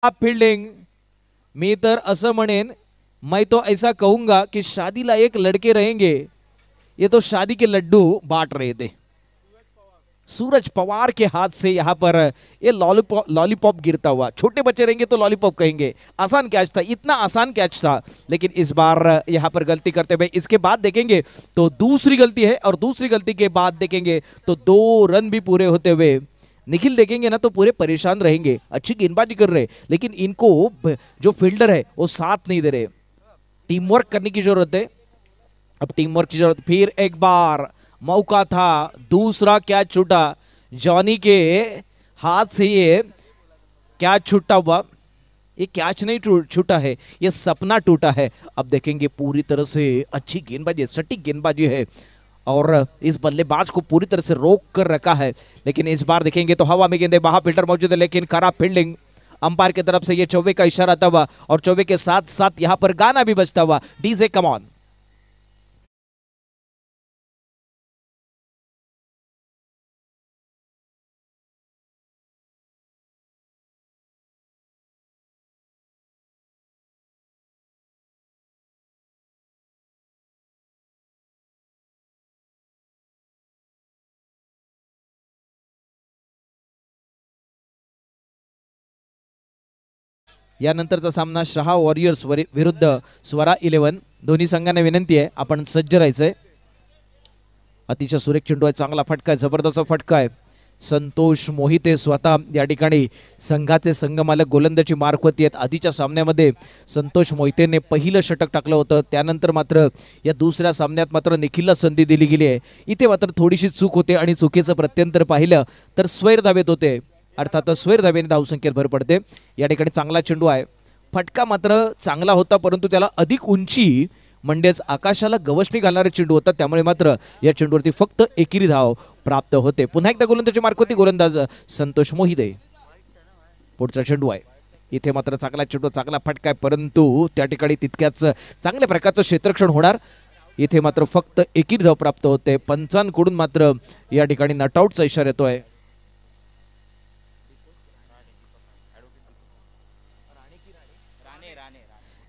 खराब फील्डिंग। मी तर असं म्हणेन, मैं तो ऐसा कहूंगा कि शादी लायक लड़के रहेंगे, ये तो शादी के लड्डू बांट रहे थे। सूरज पवार के हाथ से यहाँ पर ये लॉलीपॉप गिरता हुआ। छोटे बच्चे रहेंगे तो लॉलीपॉप कहेंगे। आसान कैच था, इतना आसान कैच था, लेकिन इस बार यहाँ पर गलती करते हुए इसके बाद देखेंगे तो दूसरी गलती है, और दूसरी गलती के बाद देखेंगे तो 2 रन भी पूरे होते हुए निखिल देखेंगे ना तो पूरे परेशान रहेंगे। अच्छी गेंदबाजी कर रहे, लेकिन इनको जो फील्डर है वो साथ नहीं दे रहे। टीम वर्क करने की जरूरत है, अब टीम वर्क की जरूरत। फिर एक बार मौका था, दूसरा कैच छूटा, जॉनी के हाथ से ये कैच छूटा हुआ। ये कैच नहीं छूटा है, ये सपना टूटा है। अब देखेंगे पूरी तरह से अच्छी गेंदबाजी, सटीक गेंदबाजी है, और इस बल्लेबाज को पूरी तरह से रोक कर रखा है। लेकिन इस बार देखेंगे तो हवा में गेंदे, वहां फील्डर मौजूद है, लेकिन खराब फील्डिंग। अंपायर की तरफ से ये चौबे का इशारा आता हुआ, और चौबे के साथ साथ यहां पर गाना भी बजता हुआ, डीजे कम ऑन। यानंतरचा सामना शहा वॉरियर्स विरुद्ध स्वरा 11। दोन्ही संघांना विनंती आहे आपण सज्ज राहायचंय। अतिशय सुरेख चेंडू आहे, चांगला फटका आहे, जबरदस्त फटका आहे। संतोष मोहिते स्वतः या ठिकाणी संघाचे संघमालक गोलंदाजी मार्कवरती आहेत। आधीच्या सामन्यामध्ये संतोष मोहितेने पहिलं षटक टाकलं होतं, त्यानंतर मात्र या दुसऱ्या सामन्यात मात्र निखिलला संधी दिली गेली आहे। इथे मात्र थोडीशी चूक होते, आणि चुकीचं प्रत्यंतर पाहिलं तर स्वैर धावेत होते, अर्थात स्वैर धावेने धावसंख्येत भर पडते। या ठिकाणी चांगला चेंडू आहे, फटका मात्र चांगला होता, परंतु त्याला अधिक उंची म्हणजेच आकाशाला गवसणी घालणारे चेंडू होता, त्यामुळे मात्र या चेंडूवरती फक्त एकेरी धाव प्राप्त होते। पुन्हा एकदा गोलंदाजी मार्कवरती गोलंदाज संतोष मोहिते। पुढचा चेंडू आहे, इथे मात्र चांगला चेंडू, चांगला फटका आहे, परंतु त्या ठिकाणी तितक्याच चांगल्या प्रकारचं क्षेत्ररक्षण होणार। इथे मात्र फक्त एकेरी धाव प्राप्त होते। पंचांकडून मात्र या ठिकाणी नॉटआउटचा इशारा येतोय।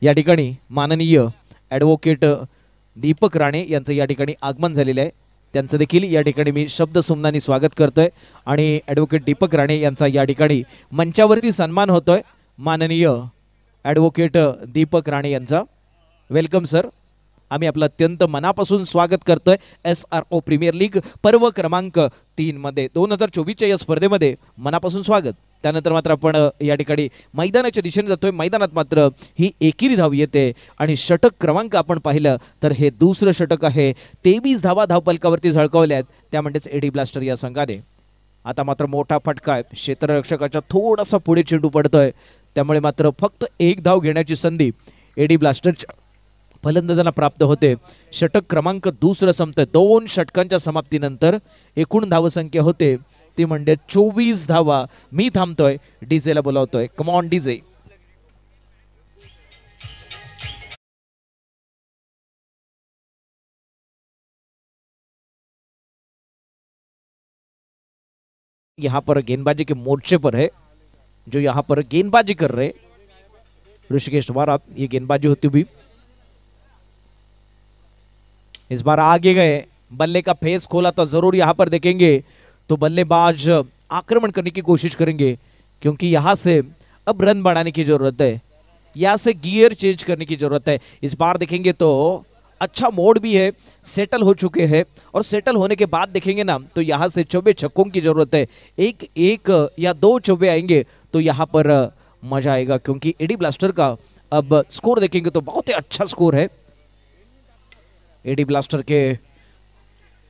या ठिकाणी माननीय ॲडव्होकेट दीपक राणे यांचं या ठिकाणी आगमन झालेलं आहे, त्यांचं देखील या ठिकाणी मी शब्द सुमनानी स्वागत करतोय। आणि ॲडव्होकेट दीपक राणे यांचा या ठिकाणी मंचावरती सन्मान होतोय। माननीय ॲडव्होकेट दीपक राणे यांचा वेलकम सर, आम्ही आपलं अत्यंत मनापासून स्वागत करतोय SRO प्रीमियर लीग पर्व क्रमांक 3 मध्ये 2024च्या या स्पर्धेमध्ये मनापासून स्वागत। त्यानंतर मात्र आपण या ठिकाणी मैदानाच्या दिशेने जातोय। मैदानात मात्र ही एकेरी धाव येते, आणि षटक क्रमांक आपण पाहिलं तर हे दुसरं षटक आहे। 23 धावा धावपलकावरती झळकावल्या आहेत, त्या म्हणजेच एडी ब्लास्टर या संघाने। आता मात्र मोठा फटका आहे, क्षेत्ररक्षकाच्या थोडासा पुढे चेंडू पडतोय, त्यामुळे मात्र फक्त एक धाव घेण्याची संधी एडी ब्लास्टरच्या फलंदाजांना प्राप्त होते। षटक क्रमांक दुसरं संपतं। 2 षटकांच्या समाप्तीनंतर एकूण धावसंख्या होते ती म्हणजे 24 धावा। मी थांबतोय, डीजेला बोलावतोय, कम ऑन डीजे। यहाँ पर गेंदबाजी के मोर्चे पर है, जो यहाँ पर गेंदबाजी कर रहे ऋषिकेश द्वारा ये गेंदबाजी होती हुई। इस बार आगे गए, बल्ले का फेस खोला तो जरूर यहाँ पर देखेंगे तो बल्लेबाज आक्रमण करने की कोशिश करेंगे, क्योंकि यहाँ से अब रन बढ़ाने की जरूरत है, यहाँ से गियर चेंज करने की जरूरत है। इस बार देखेंगे तो अच्छा मोड भी है, सेटल हो चुके हैं, और सेटल होने के बाद देखेंगे ना तो यहाँ से चौबे छक्कों की जरूरत है। एक या 2 चौबे आएंगे तो यहाँ पर मजा आएगा, क्योंकि एडी ब्लास्टर का अब स्कोर देखेंगे तो बहुत ही अच्छा स्कोर है। एडी ब्लास्टर के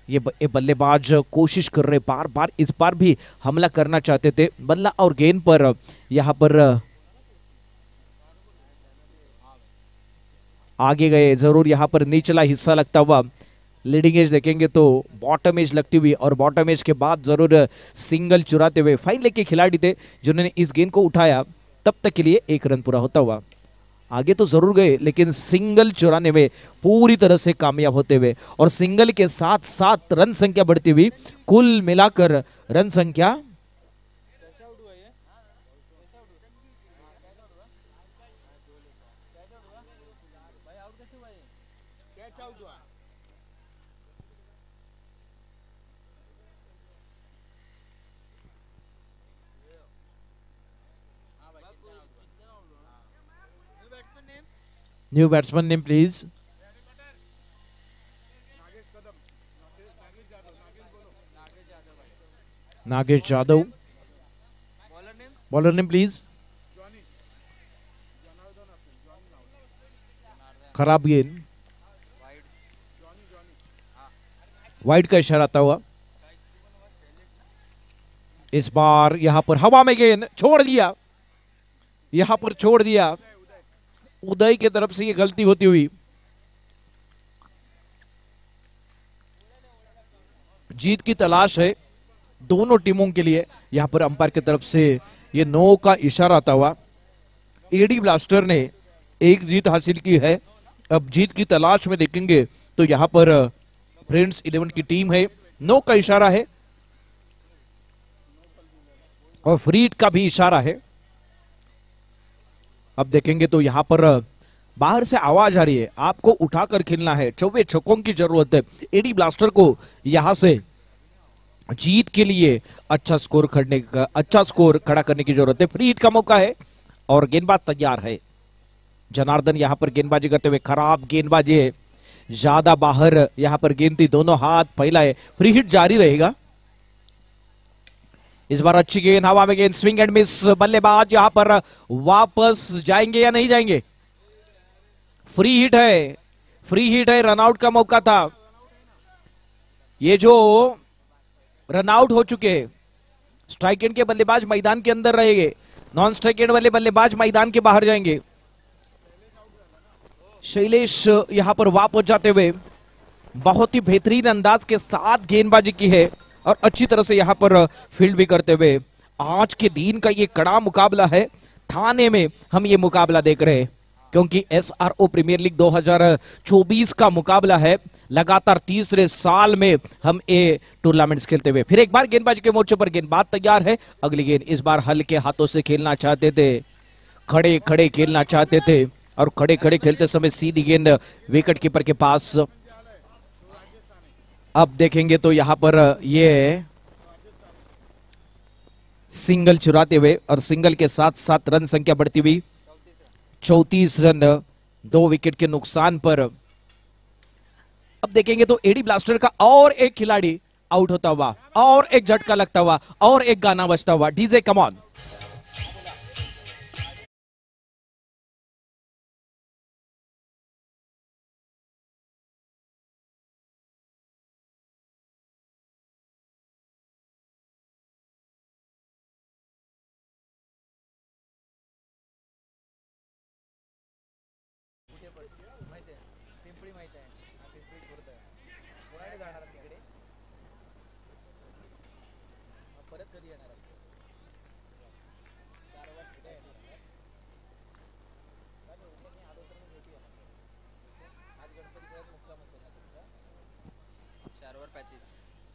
ये बल्लेबाज कोशिश कर रहे, बार बार इस बार भी हमला करना चाहते थे, बल्ला और गेंद पर यहाँ पर आगे गए, जरूर यहाँ पर निचला हिस्सा लगता हुआ लीडिंग एज देखेंगे तो बॉटम एज लगती हुई, और बॉटम एज के बाद जरूर सिंगल चुराते हुए फाइन लेग के खिलाड़ी थे जिन्होंने इस गेंद को उठाया, तब तक के लिए 1 रन पूरा होता हुआ। आगे तो जरूर गए, लेकिन सिंगल चुराने में पूरी तरह से कामयाब होते हुए, और सिंगल के साथ साथ रन संख्या बढ़ती हुई, कुल मिलाकर रन संख्या new batsman name please. Nagesh Yadav. Bowler name please. खराब गेंद, वाइड का इशारा आता हुआ। इस बार यहां पर हवा में गेंद छोड़ दिया, यहां पर छोड़ दिया। उदय की तरफ से ये गलती होती हुई। जीत की तलाश है दोनों टीमों के लिए। यहां पर अंपायर की तरफ से ये नो का इशारा आता हुआ। एडी ब्लास्टर ने एक जीत हासिल की है। अब जीत की तलाश में देखेंगे तो यहां पर फ्रेंड्स 11 की टीम है। नो का इशारा है और फ्री हिट का भी इशारा है। अब देखेंगे तो यहां पर बाहर से आवाज आ रही है, आपको उठाकर खेलना है, 24 छक्कों की जरूरत है। एडी ब्लास्टर को यहां से जीत के लिए अच्छा स्कोर खड़ा करने की जरूरत है। फ्री हिट का मौका है और गेंदबाज तैयार है। जनार्दन यहां पर गेंदबाजी करते हुए, खराब गेंदबाजी है, ज्यादा बाहर यहां पर गेंद थी, दोनों हाथ फैलाए। फ्री हिट जारी रहेगा। इस बार अच्छी गेंद, हवा में गेंद, स्विंग एंड मिस। बल्लेबाज यहां पर वापस जाएंगे या नहीं जाएंगे? फ्री हिट है, फ्री हिट है, रनआउट का मौका था। ये जो रनआउट हो चुके हैं, स्ट्राइक एंड के बल्लेबाज मैदान के अंदर रहेंगे, नॉन स्ट्राइक एंड वाले बल्लेबाज मैदान के बाहर जाएंगे। शैलेश यहां पर वापस जाते हुए बहुत ही बेहतरीन अंदाज के साथ गेंदबाजी की है और अच्छी तरह से यहां पर फील्ड भी करते हुए। आज के दिन का ये कड़ा मुकाबला है। थाने में हम ये मुकाबला देख रहे हैं क्योंकि एसआरओ प्रीमियर लीग 2024 का मुकाबला है। लगातार तीसरे साल में हम ये टूर्नामेंट्स खेलते हुए। फिर एक बार गेंदबाजी के मोर्चे पर गेंदबाज तैयार है। अगली गेंद, इस बार हल्के हाथों से खेलना चाहते थे, खड़े खड़े खेलना चाहते थे और खड़े खड़े खेलते समय सीधी गेंद विकेट कीपर के पास। अब देखेंगे तो यहां पर ये सिंगल चुराते हुए और सिंगल के साथ साथ रन संख्या बढ़ती हुई 34 रन 2 विकेट के नुकसान पर। अब देखेंगे तो एडी ब्लास्टर का और एक खिलाड़ी आउट होता हुआ और एक झटका लगता हुआ और एक गाना बजता हुआ। DJ come on.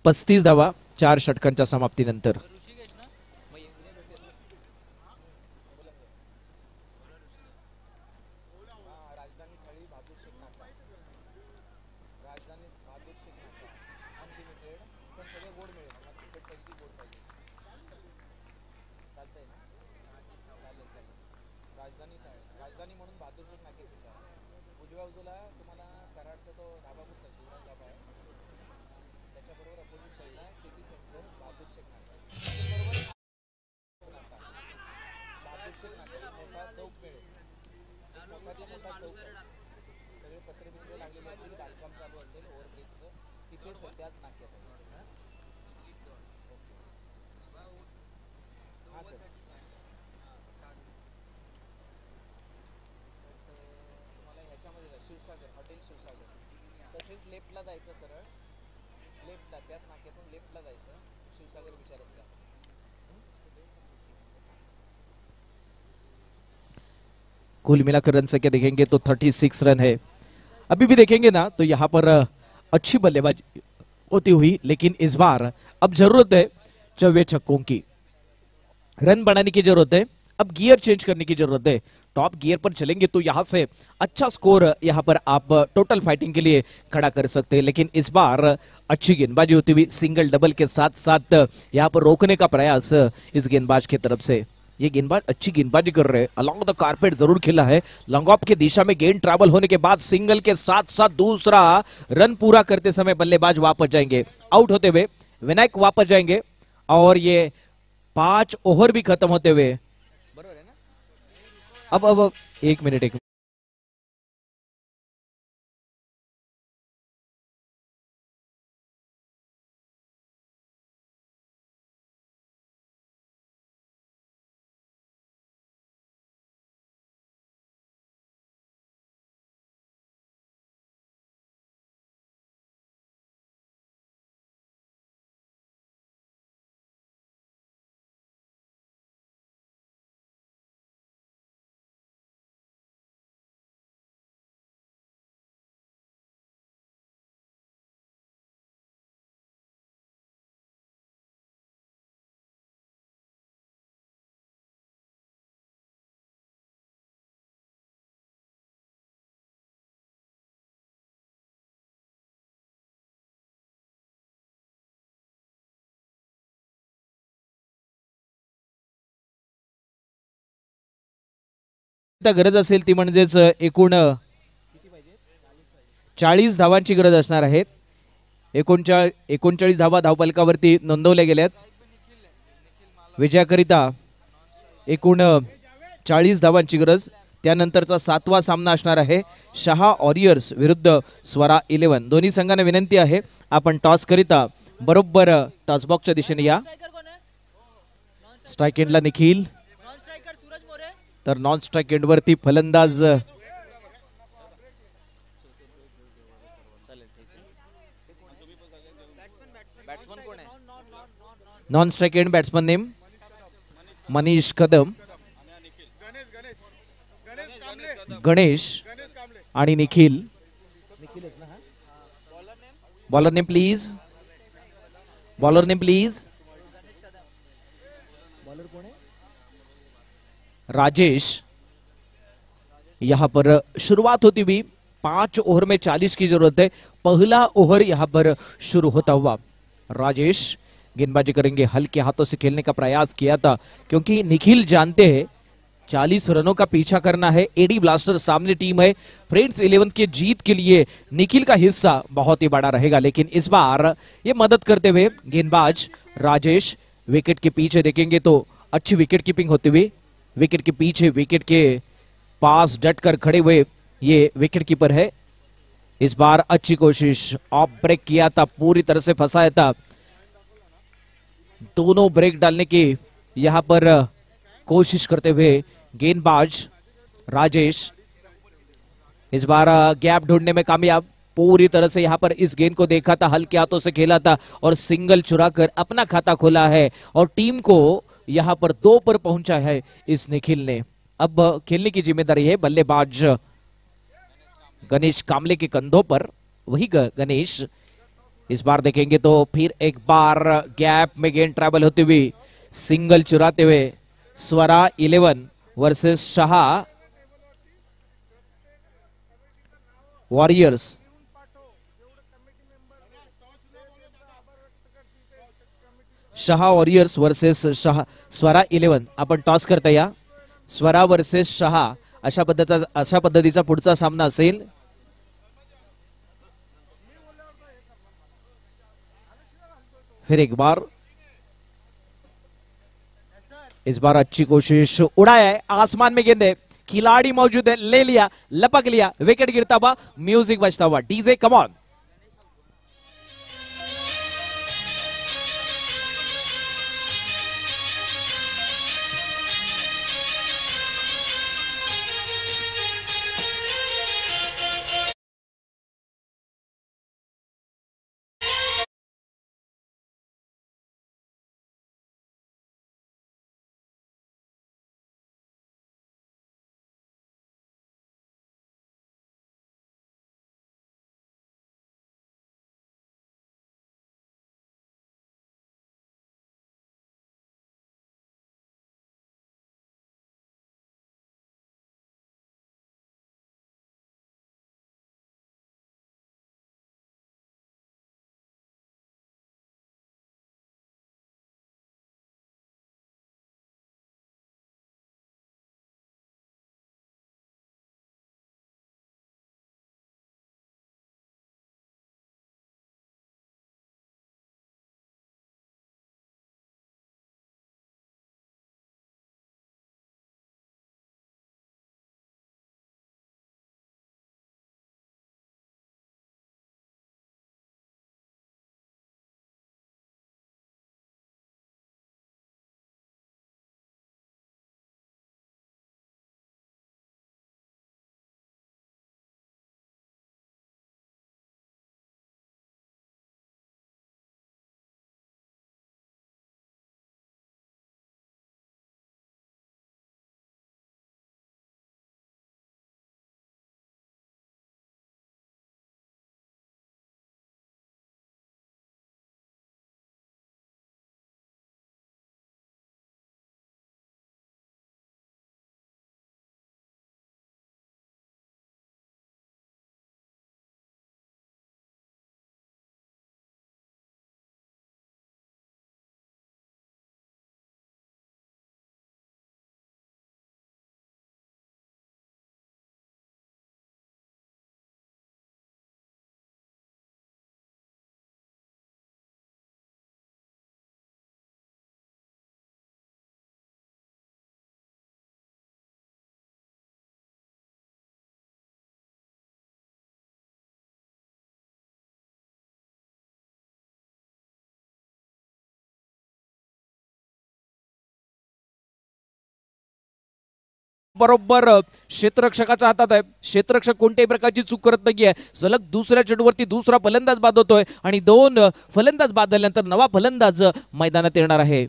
पस्तीस धावा 4 षटकांच्या समाप्तीनंतर। कुल मिलाकर रन संख्या देखेंगे तो 36 रन है। अभी भी देखेंगे ना तो यहां पर अच्छी बल्लेबाजी होती हुई, लेकिन इस बार अब जरूरत है 24 छक्कों की। रन बनाने की जरूरत है अब गियर चेंज करने की जरूरत है। टॉप गियर पर चलेंगे तो यहां से अच्छा स्कोर यहां पर आप टोटल फाइटिंग के लिए खड़ा कर सकते हैं, लेकिन इस बार अच्छी गेंदबाजी होती हुई सिंगल डबल के साथ साथ यहां पर रोकने का प्रयास इस गेंदबाज की तरफ से। ये गेंदबाज अच्छी गेंदबाजी कर रहे हैं, अलोंग द कारपेट जरूर खेला है, लॉन्ग ऑफ की दिशा में गेंद ट्रैवल होने के बाद सिंगल के साथ साथ दूसरा रन पूरा करते समय बल्लेबाज वापस जाएंगे, आउट होते हुए विनायक वापस जाएंगे और ये 5 ओवर भी खत्म होते हुए। अब एक मिनट एक गरज असेल ती म्हणजेच एकूण 40 धावांची गरज असणार आहे। 39 धावा धावफलकावरती नोंदवल्या गेल्यात विजयाकरिता। एकूण 40 धावांची गरज। त्यानंतरचा 7वा सामना असणार आहे शहा वॉरियर्स विरुद्ध स्वरा 11। दोन्ही संघांना विनंती आहे आपण टॉस करिता बरोबर टॉस बॉक्सच्या दिशेने या। स्ट्राइक एंडला निखिल, तर नॉन स्ट्राइक एंड वरती फलंदाज non strike end batsman name Manish Kadam, Ganesh आणि Nikhil. Bowler name please, bowler name please. Rajesh. यहां पर शुरुआत होती हुई 5 ओवर में 40 की जरूरत है। पहला ओवर यहां पर शुरू होता हुआ राजेश गेंदबाजी करेंगे। हल्के हाथों से खेलने का प्रयास किया था क्योंकि निखिल जानते हैं 40 रनों का पीछा करना है। एडी ब्लास्टर सामने टीम है। फ्रेंड्स 11 के जीत के लिए निखिल का हिस्सा बहुत ही बड़ा रहेगा, लेकिन इस बार ये मदद करते हुए गेंदबाज राजेश विकेट के पीछे देखेंगे तो अच्छी विकेट कीपिंग होती हुई। विकेट के पीछे विकेट के पास डटकर खड़े हुए ये विकेट कीपर है। इस बार अच्छी कोशिश, ऑफ ब्रेक किया था, पूरी तरह से फंसाया था। दोनों ब्रेक डालने की यहां पर कोशिश करते हुए गेंदबाज राजेश इस बार गैप ढूंढने में कामयाब। पूरी तरह से यहां पर इस गेंद को देखा था, हल्के हाथों से खेला था और सिंगल चुराकर अपना खाता खोला है और टीम को यहां पर 2 पर पहुंचा है इस निखिल ने। अब खेलने की जिम्मेदारी है बल्लेबाज गणेश कामले के कंधों पर। वही गणेश इस बार देखेंगे तो फिर एक बार गैप में गेंद ट्रैवल होती हुई सिंगल चुराते हुए Swara 11 versus Shah warriors. Shah warriors versus Swara 11। आपण टॉस करता या स्वरा वर्सेस शाह अशा पद्धतीचा पुढचा सामना असेल। फिर एक बार, इस बार अच्छी कोशिश, उड़ाया है, आसमान में गेंद है, खिलाड़ी मौजूद है, ले लिया, लपक लिया, विकेट गिरता हुआ, म्यूजिक बजता हुआ। DJ come on. बरोबर क्षेत्ररक्षकाच्या हातात आहे. क्षेत्ररक्षक कोणत्याही प्रकारची चूक करत नाहीये. सलग दुसऱ्या चेंडूवरती दुसरा फलंदाज बाद होतोय आणि 2 फलंदाज बाद झाल्यानंतर नवा फलंदाज मैदानात येणार आहे.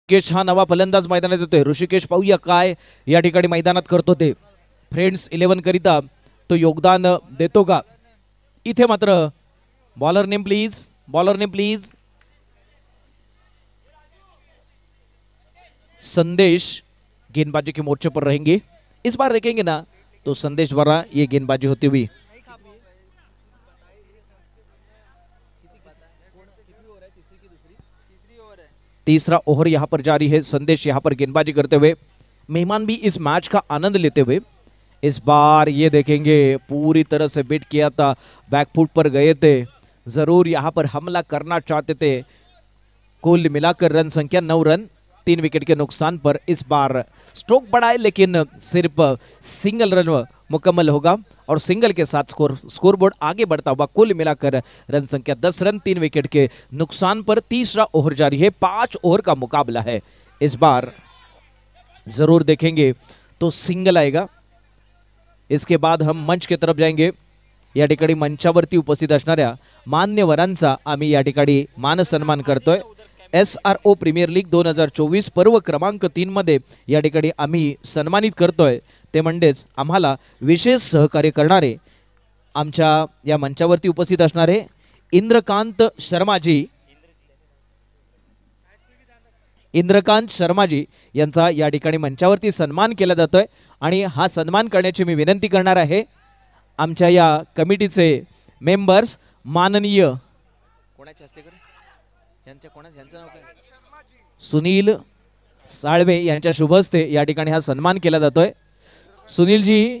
ऋषिकेश हा नवा फलंदाज मैदानात येतोय. ऋषिकेश पाहूया काय या ठिकाणी मैदानात करतो ते. फ्रेंड्स 11 करिता तो योगदान देतो का. इथे मात्र bowler name please, bowler name please. संदेश गेंदबाजी के मोर्चे पर रहेंगे. इस बार देखेंगे ना तो संदेश द्वारा ये गेंदबाजी होती हुई. तीसरा ओवर यहां पर जारी है. संदेश यहां पर गेंदबाजी करते हुए, मेहमान भी इस मैच का आनंद लेते हुए. इस बार ये देखेंगे पूरी तरह से बिट किया था, बैकफुट पर गए थे, जरूर यहां पर हमला करना चाहते थे. कुल मिलाकर रन संख्या 9 रन, 3 विकेट के नुकसान पर. इस बार स्ट्रोक बढ़ा है लेकिन सिर्फ सिंगल रन मुकम्मल होगा और सिंगल के साथ स्कोरबोर्ड आगे बढ़ता हुआ. कुल मिलाकर रन संख्या 10 रन, 3 विकेट के नुकसान पर. तीसरा ओवर जारी है. 5 ओवर का मुकाबला है. इस बार जरूर देखेंगे तो सिंगल आएगा. इसके बाद हम मंच के तरफ जाएंगे. या ठिकाणी मंचावरती उपस्थित असणाऱ्या मान्यवरांचा आम्ही या ठिकाणी मान सन्मान करतोय. SRO प्रीमियर लीग 2024 पर्व क्रमांक 3 मध्ये या ठिकाणी आम्ही सन्मानित करतोय. ते म्हणजेच आम्हाला विशेष सहकार्य करणारे आमच्या या मंचावरती उपस्थित असणारे इंद्रकांत शर्माजी, इंद्रकांत शर्माजी यांचा या ठिकाणी मंचावरती सन्मान केला जातोय. आणि हा सन्मान करण्याची मी विनंती करणार आहे आमच्या या कमिटीचे मेंबर्स माननीय कोणाचे असते करे यांच्या कोणाचे यांचं नाव काय, सुनील साळवे यांच्या शुभ हस्ते या ठिकाणी हा सन्मान केला जातोय. सुनीलजी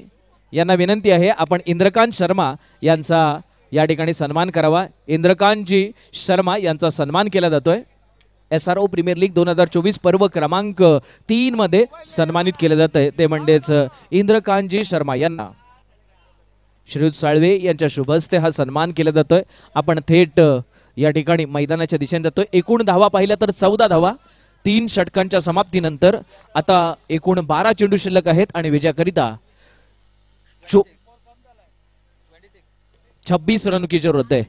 यांना विनंती आहे आपण इंद्रकांत शर्मा यांचा या ठिकाणी सन्मान करावा. इंद्रकांतजी शर्मा यांचा सन्मान केला जातोय. SRO प्रीमियर लीग 2024 पर्व क्रमांक 3 मध्ये सन्मानित केले जात आहे. ते म्हणजेच इंद्रकांतजी शर्मा यांना श्रीयुत साळवे यांच्या शुभ हस्ते हा सन्मान केला जातोय. आपण थेट या ठिकाणी मैदानाच्या दिशेने जातोय. एकूण धावा पाहिल्या तर 14 धावा 3 षटकांच्या समाप्तीनंतर. आता एकूण 12 चेंडू शिल्लक आहेत आणि विजयाकरिता 26 रन की जरूरत है.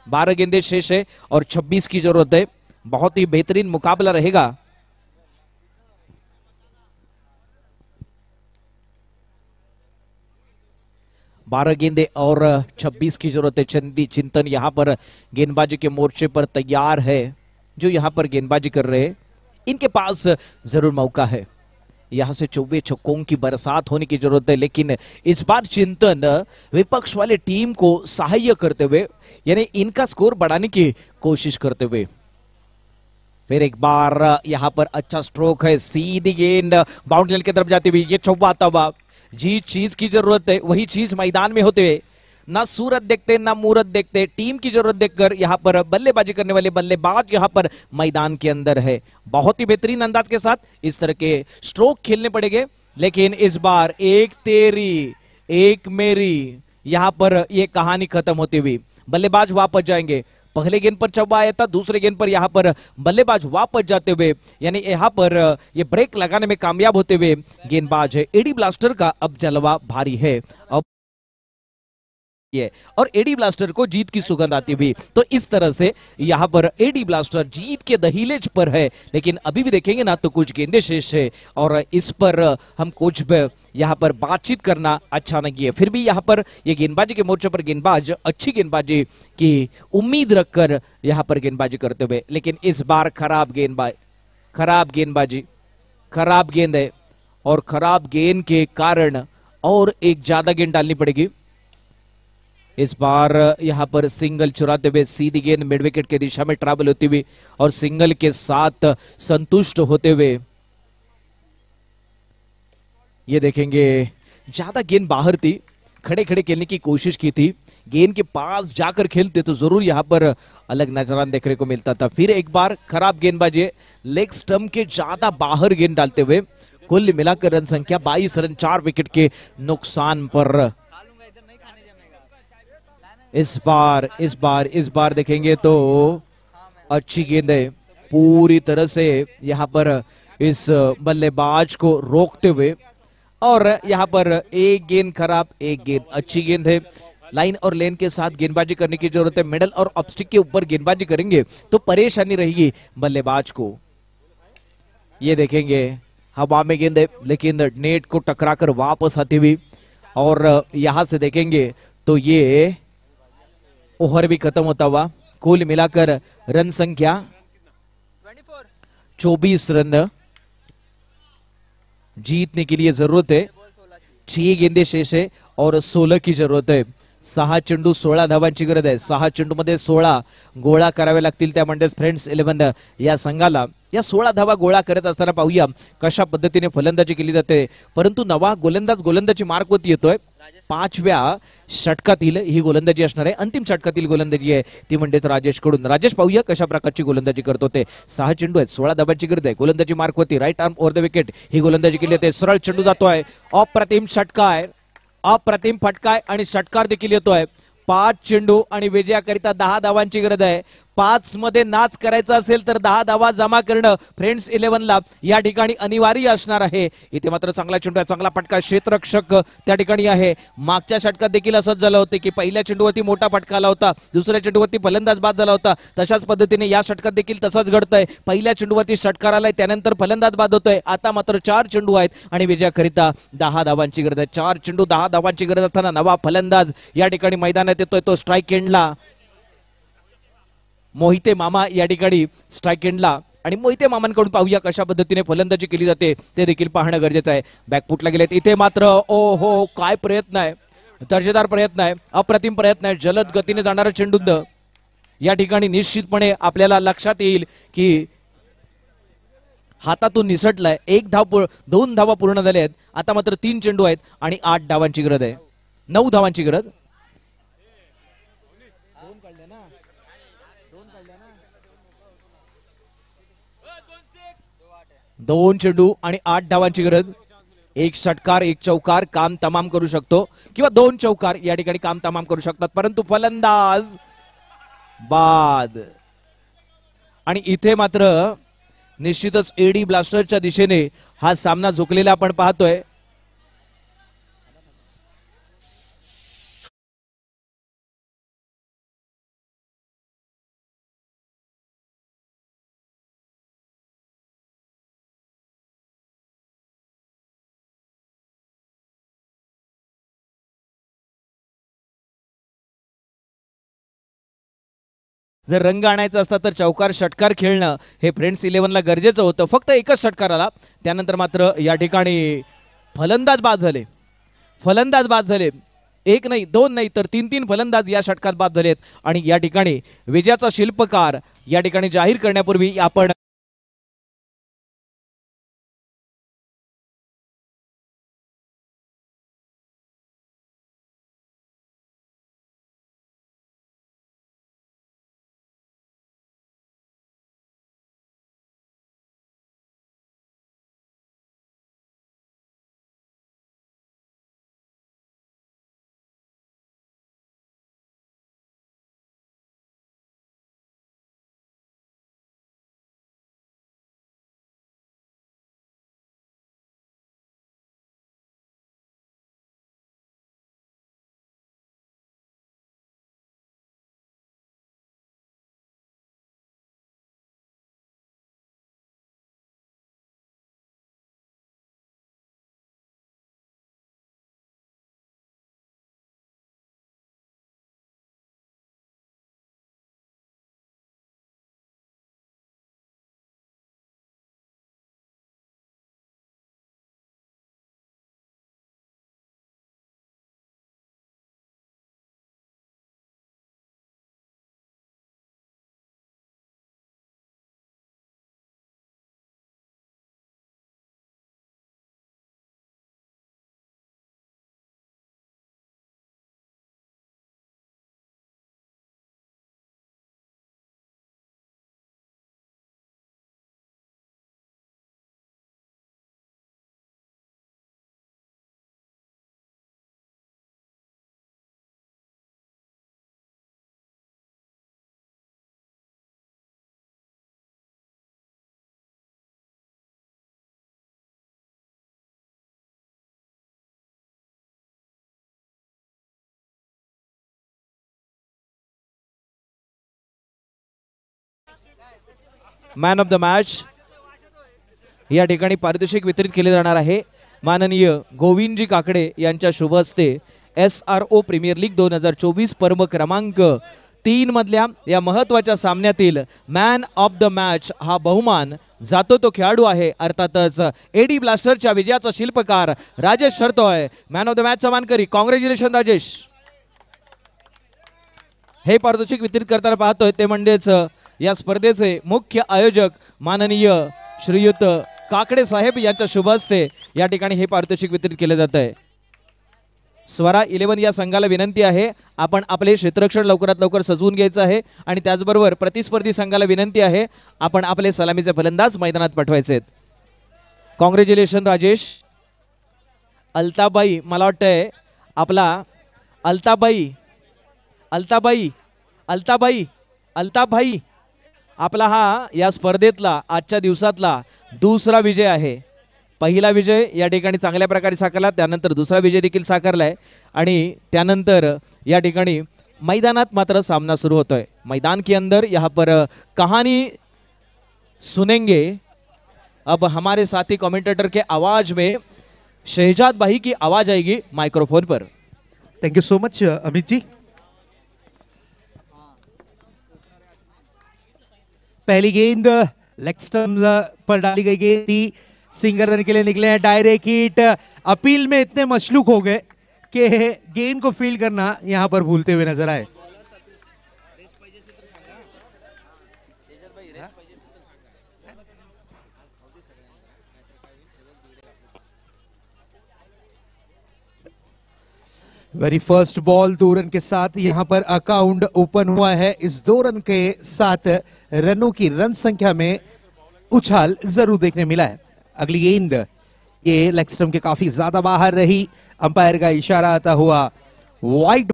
12 गेंदे शेष है और 26 की जरूरत है. बहुत ही बेहतरीन मुकाबला रहेगा. बारह गेंदे और 26 की जरूरत है. चंदी चिंतन यहाँ पर गेंदबाजी के मोर्चे पर तैयार है. जो यहाँ पर गेंदबाजी कर रहे हैं इनके पास जरूर मौका है. यहाँ से 24 छक्कों की बरसात होने की जरूरत है. लेकिन इस बार चिंतन विपक्ष वाले टीम को सहाय्य करते हुए यानी इनका स्कोर बढ़ाने की कोशिश करते हुए. फिर एक बार यहाँ पर अच्छा स्ट्रोक है. सीधी गेंद बाउंड्री लाइन की तरफ जाती हुई. ये चौका आता हुआ. जिस चीज की जरूरत है वही चीज मैदान में होते हुए ना सूरत देखते ना मूरत देखते. टीम की जरूरत देखकर यहाँ पर बल्लेबाजी करने वाले बल्लेबाज यहाँ पर मैदान के अंदर है. बहुत ही बेहतरीन अंदाज के साथ इस तरह के स्ट्रोक खेलने पड़ेंगे. लेकिन इस बार एक तेरी एक मेरी यहाँ पर ये कहानी खत्म होती हुई. बल्लेबाज वापस जाएंगे. पहले गेंद पर चौका आया था, दूसरे गेंद पर यहाँ पर बल्लेबाज वापस जाते हुए यानी यहाँ पर ये ब्रेक लगाने में कामयाब होते हुए गेंदबाज है. एडी ब्लास्टर का अब जलवा भारी है. अब ये और एडी ब्लास्टर को जीत की सुगंध आती हुई. तो इस तरह से यहाँ पर एडी ब्लास्टर जीत के दहीलेज पर है. लेकिन अभी भी देखेंगे ना तो कुछ गेंदे शेष है और इस पर हम कुछ यहाँ पर बातचीत करना अच्छा नहीं है. फिर भी यहाँ पर ये गेंदबाजी के मोर्चे पर गेंदबाज अच्छी गेंदबाजी की उम्मीद रखकर यहाँ पर गेंदबाजी करते हुए. लेकिन इस बार खराब गेंदबाजी खराब गेंद है और खराब गेंद के कारण और एक ज्यादा गेंद डालनी पड़ेगी. इस बार यहाँ पर सिंगल चुराते हुए सीधी गेंद मिड विकेट की दिशा में ट्रैवल होती हुई और सिंगल के साथ संतुष्ट होते हुए. ये देखेंगे ज्यादा गेंद बाहर थी, खड़े खड़े खेलने की कोशिश की थी. गेंद के पास जाकर खेलते तो जरूर यहाँ पर अलग नजरान देखने को मिलता था. फिर एक बार खराब गेंदबाजी, लेग स्टंप के ज्यादा बाहर गेंद डालते हुए कुल मिलाकर रन संख्या 22 रन, 4 विकेट के नुकसान पर। इस बार देखेंगे तो अच्छी गेंद है, पूरी तरह से यहाँ पर इस बल्लेबाज को रोकते हुए, और यहाँ पर एक गेंद खराब, एक गेंद अच्छी गेंद है। लाइन और लेन के साथ गेंदबाजी करने की जरूरत है। मिडल और ऑफस्टिक के ऊपर गेंदबाजी करेंगे तो परेशानी रहेगी बल्लेबाज को। ये देखेंगे हवा में गेंद है, लेकिन नेट को टकराकर वापस आती हुई, और यहां से देखेंगे तो ये ओवर भी खत्म होता हुआ। कुल मिलाकर रन संख्या 24 रन जीतने के लिए जरूरत है। 6 गेंदे शेष है और 16 की जरूरत है। 6 चेंडू 16 धावांची गरज आहे। 6 चेंडू मध्ये 16 गोळा करावे लागतील त्या म्हणजेच फ्रेंड्स 11 या संघाला। या 16 धावा गोळा करत असताना पाहूया कशा पद्धतीने फलंदाजी केली जाते, परंतु नवा गोलंदाज गोलंदाजी मार्कवरती येतोय। 5व्या षटकातील ही गोलंदाजी असणार आहे, अंतिम षटकातील गोलंदाजी आहे ती म्हणजेच राजेश कडून। राजेश पाहूया कशा प्रकारची गोलंदाजी करतो ते। 6 चेंडू आहेत, 16 धावांची गरज आहे, गोलंदाजी मार्कवरती, right arm over the wicket ही गोलंदाजी केली जाते। सरळ चेंडू जातोय, अप्रतिम षटका आहे, अप्रतिम फटका आहे आणि षटकार देखील येतोय। 5 चेंडू आणि विजयाकरिता 10 धावांची गरज आहे। 5 मध्ये नाच करायचा असेल तर 10 धावा जमा करणं फ्रेंड्स 11 ला या ठिकाणी अनिवार्य असणार आहे। इथे मात्र चांगला चेंडू आहे, चांगला फटका, क्षेत्ररक्षक त्या ठिकाणी आहे। मागच्या षटकात देखील असंच झालं होतं की पहिल्या चेंडूवरती मोठा फटका आला होता, दुसऱ्या चेंडूवरती फलंदाज बाद झाला होता। तशाच पद्धतीने या षटकात देखील तसंच घडतंय, पहिल्या चेंडूवरती षटकार आलाय, त्यानंतर फलंदाज बाद होतोय। आता मात्र 4 चेंडू आहेत आणि विजयाकरिता 10 धावांची गरज आहे। 4 चेंडू 10 धावांची गरज असताना नवा फलंदाज या ठिकाणी मैदानात येतोय, तो स्ट्राइक एंडला मोहिते मामा या ठिकाणी स्ट्राइक एंडला, आणि मोहिते मामांकडून पाहूया कशा पद्धतीने फलंदाजी केली जाते ते देखील पाहणं गरजेचं आहे। बॅकफुटला गेलेत, इथे मात्र ओ हो काय प्रयत्न आहे, दर्जेदार प्रयत्न आहे, अप्रतिम प्रयत्न आहे, जलद गतीने जाणारा चेंडू या ठिकाणी निश्चितपणे आपल्याला लक्षात येईल की हातातून निसटलाय। 2 धावा पूर्ण झाल्या आहेत, आता मात्र 3 चेंडू आहेत आणि 8 धावांची गरज आहे, 9 धावांची गरज। 2 चेंडू आणि 8 धावांची गरज। 1 षटकार 1 चौकार काम तमाम करू शकतो, किंवा 2 चौकार या ठिकाणी काम तमाम करू शकतात, परंतु फलंदाज बाद। आणि इथे मात्र निश्चितच एडी ब्लास्टरच्या दिशेने हा सामना झुकलेला आपण पाहतोय। जर रंग आणायचा असता तर चौकार षटकार खेळणं हे फ्रेंड्स 11 ला गरजेचं होतं। फक्त एकच षटकार आला, त्यानंतर मात्र या ठिकाणी फलंदाज बाद झाले, फलंदाज बाद झाले। 1 नाही 2 नाही तर 3 फलंदाज या षटकात बाद झालेत, आणि या ठिकाणी विजयाचा शिल्पकार या ठिकाणी जाहीर करण्यापूर्वी आपण मॅन ऑफ द मॅच या ठिकाणी पारितोषिक वितरित केले जाणार आहे. माननीय गोविंदजी काकडे यांच्या शुभ हस्ते SRO प्रीमियर लीग 2024 पर्व क्रमांक 3 मधल्या या महत्वाच्या सामन्यातील मॅन ऑफ द मॅच हा बहुमान जातो तो खेळाडू आहे अर्थातच एडी ब्लास्टरच्या विजयाचा शिल्पकार राजेश शर्तोय. मॅन ऑफ द मॅचचा मानकरी. कॉंग्रॅच्युलेशन राजेश. हे पारितोषिक वितरित करताना पाहतोय ते म्हणजेच या स्पर्धेचे मुख्य आयोजक माननीय श्रीयुत काकडे साहेब यांच्या शुभ हस्ते या ठिकाणी हे पारितोषिक वितरित केले जात आहे. स्वरा 11 या संघाला विनंती आहे आपण आपले क्षेत्ररक्षण लवकरात लवकर सजवून घ्यायचं आहे आणि त्याचबरोबर प्रतिस्पर्धी संघाला विनंती आहे आपण आपले सलामीचे फलंदाज मैदानात पाठवायचे आहेत. कॉंग्रॅच्युलेशन राजेश. अल्ताबाई मला वाटतंय आपला अल्ताबाई आपला हा या स्पर्धेतला आजच्या दिवसातला दुसरा विजय आहे. पहिला विजय या ठिकाणी चांगल्या प्रकारे साकारला, त्यानंतर दुसरा विजय देखील साकारलाय आणि त्यानंतर या ठिकाणी मैदानात मात्र सामना सुरू होतोय. मैदान के अंदर यहाँ पर कहानी सुनेंगे अब हमारे साथी कमेंटेटर के आवाज में शहजाद भाई की आवाज आएगी माइक्रोफोन पर. Thank you so much Amit ji. पहली गेंद लेग स्टंप पर डाली गई गेंद थी. सिंगल रन के लिए निकले हैं. Direct hit. अपील में इतने मशलूक हो गए कि गेंद को फील्ड करना यहां पर भूलते हुए नजर आए. वेरी फर्स्ट बॉल 2 रन के साथ यहां पर अकाउंट ओपन हुआ है. इस 2 रन के साथ रनों की रन संख्या में उछाल जरूर देखने मिला है. अगली गेंद ये लेग स्टंप के काफी ज्यादा बाहर रही. अंपायर का इशारा आता हुआ वाइड